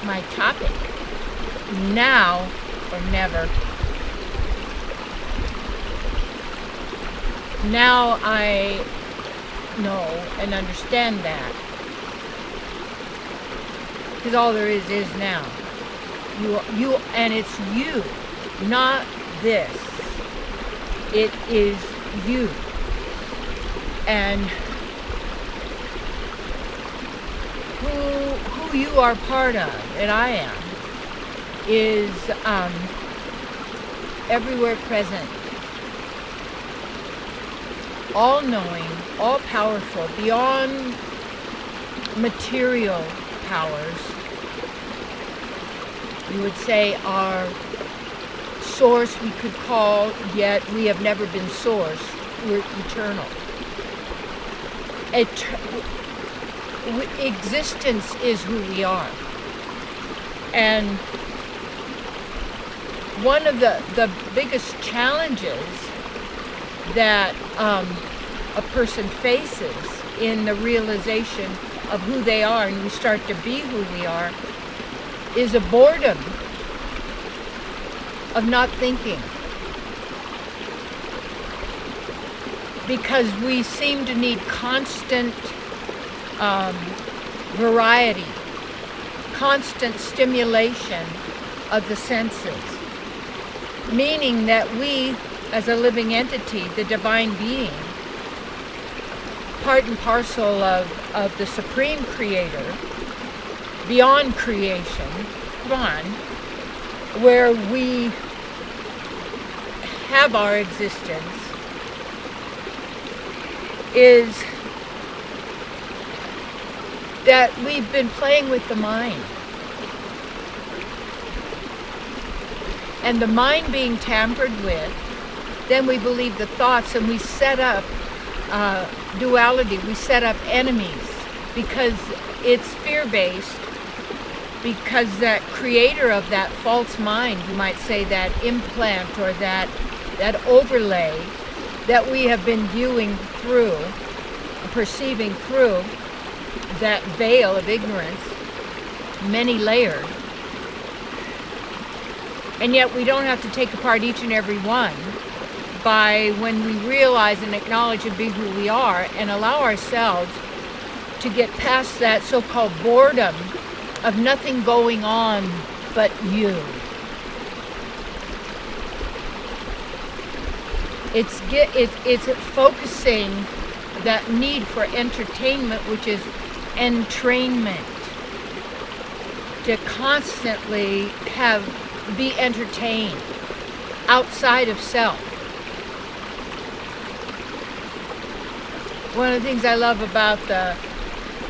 my topic. Now or never. Now I know and understand that. Because all there is now. You, and it's you, not this. It is you. And who you are part of, and I am, is everywhere present, all-knowing, all-powerful, beyond material powers. You would say our source we could call, yet we have never been source. We're eternal. Existence is who we are. And one of the biggest challenges that a person faces in the realization of who they are, and we start to be who we are, is a boredom of not thinking. Because we seem to need constant variety, constant stimulation of the senses. Meaning that we, as a living entity, the divine being, part and parcel of the Supreme Creator, beyond creation, where we have our existence, is that we've been playing with the mind. And the mind being tampered with, then we believe the thoughts, and we set up duality, we set up enemies, because it's fear-based, because that creator of that false mind, you might say, that implant or that overlay that we have been viewing through, perceiving through, that veil of ignorance, many layered. And yet we don't have to take apart each and every one by when we realize and acknowledge and be who we are and allow ourselves to get past that so-called boredom of nothing going on but you. It's focusing that need for entertainment, which is entrainment, to constantly be entertained outside of self. One of the things I love about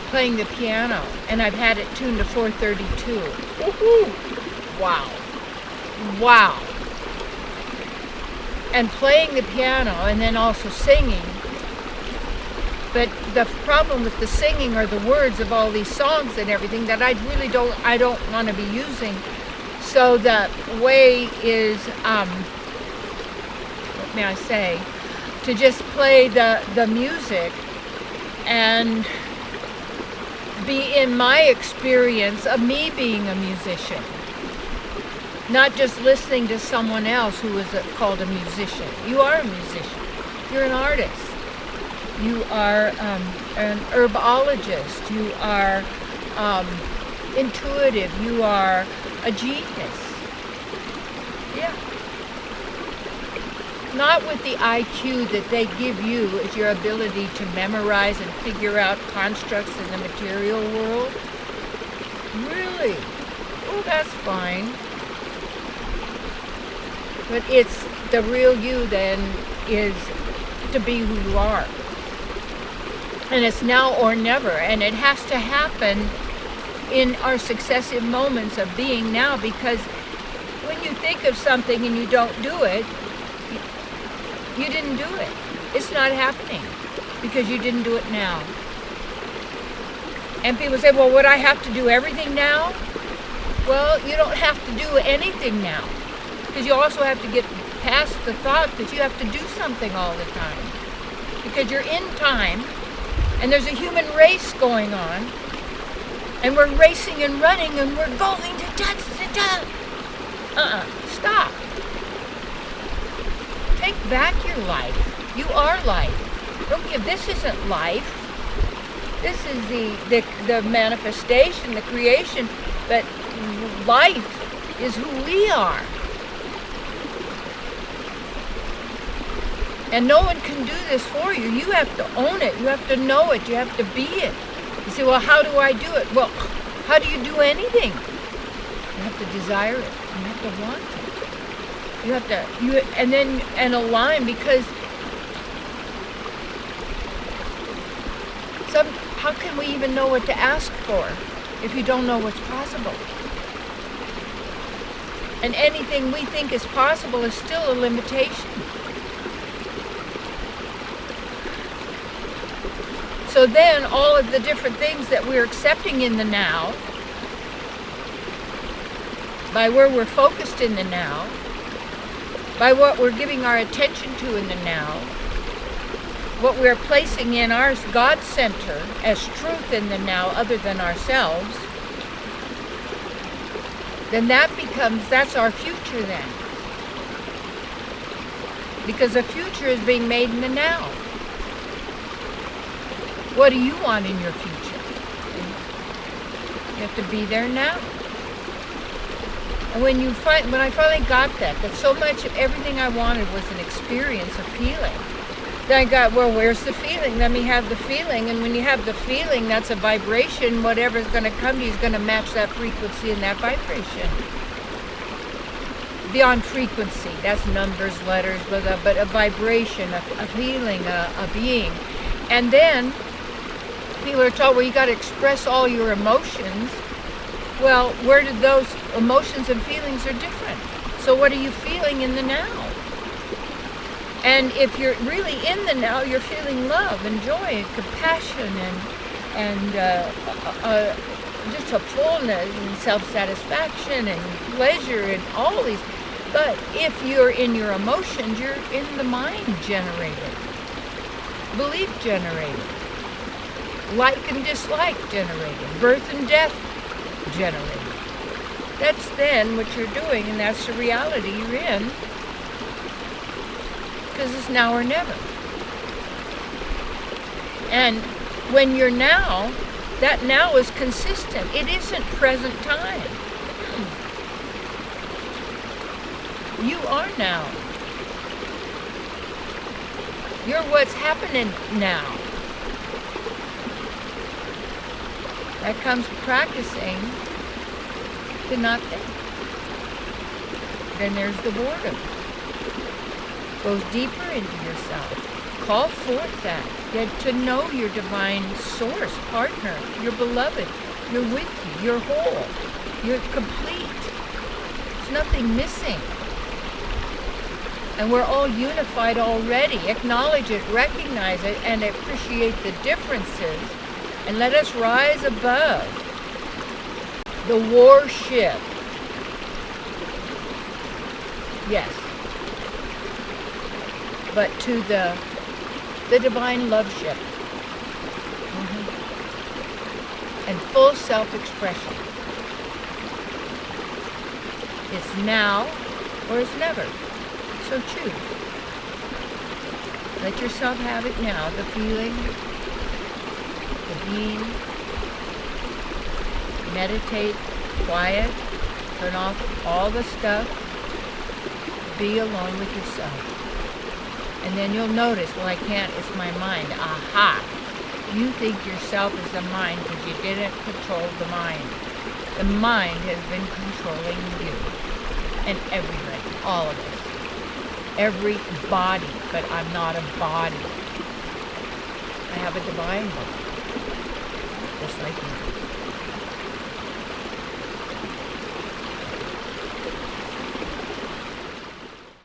playing the piano, and I've had it tuned to 432. Woohoo! Wow. And playing the piano and then also singing. But the problem with the singing are the words of all these songs and everything that I don't want to be using. So the way is, what may I say, to just play the music and be in my experience of me being a musician. Not just listening to someone else who is called a musician. You are a musician. You're an artist. You are an herbologist. You are intuitive. You are a genius. Yeah. Not with the IQ that they give you as your ability to memorize and figure out constructs in the material world. Really? Oh, that's fine. But it's the real you then is to be who you are. And it's now or never. And it has to happen in our successive moments of being now, because when you think of something and you don't do it, you didn't do it. It's not happening because you didn't do it now. And people say, well, would I have to do everything now? Well, you don't have to do anything now, because you also have to get past the thought that you have to do something all the time. Because you're in time, and there's a human race going on, And we're racing and running and we're going to touch. Stop. Take back your life. You are life. Don't give, this isn't life. This is the manifestation, the creation, but life is who we are. And no one can do this for you. You have to own it. You have to know it. You have to be it. You say, well, how do I do it? Well, how do you do anything? You have to desire it. You have to want it. You have to, and align, because how can we even know what to ask for if you don't know what's possible? And anything we think is possible is still a limitation. So then all of the different things that we're accepting in the now, by where we're focused in the now, by what we're giving our attention to in the now, what we're placing in our God center as truth in the now other than ourselves, then that's our future then. Because the future is being made in the now. What do you want in your future? You have to be there now. And when I finally got that so much of everything I wanted was an experience, a feeling, then I got, well, where's the feeling? Let me have the feeling. And when you have the feeling, that's a vibration. Whatever's going to come to you is going to match that frequency and that vibration. Beyond frequency, that's numbers, letters, but a vibration, a feeling, a being. And then people are told, well, you got to express all your emotions. Well, where did those emotions and feelings are different? So what are you feeling in the now? And if you're really in the now, you're feeling love and joy and compassion and just a fullness and self-satisfaction and pleasure and all these. But if you're in your emotions, you're in the mind generated, belief generated, like and dislike generated, birth and death generated. That's then what you're doing, and that's the reality you're in. Because it's now or never. And when you're now, that now is consistent. It isn't present time. You are now. You're what's happening now. That comes practicing to not think. Then there's the boredom. Goes deeper into yourself. Call forth that. Get to know your divine source, partner, your beloved. You're with you. You're whole. You're complete. There's nothing missing. And we're all unified already. Acknowledge it, recognize it, and appreciate the differences. And let us rise above the warship. Yes. But to the divine love ship. And full self-expression. It's now or it's never. So choose. Let yourself have it now. The feeling, the being. Meditate, quiet, turn off all the stuff. Be alone with yourself. And then you'll notice, well, I can't, it's my mind. Aha! You think yourself is the mind because you didn't control the mind. The mind has been controlling you. And everybody, all of us. Every body, but I'm not a body. I have a divine body. Just like you.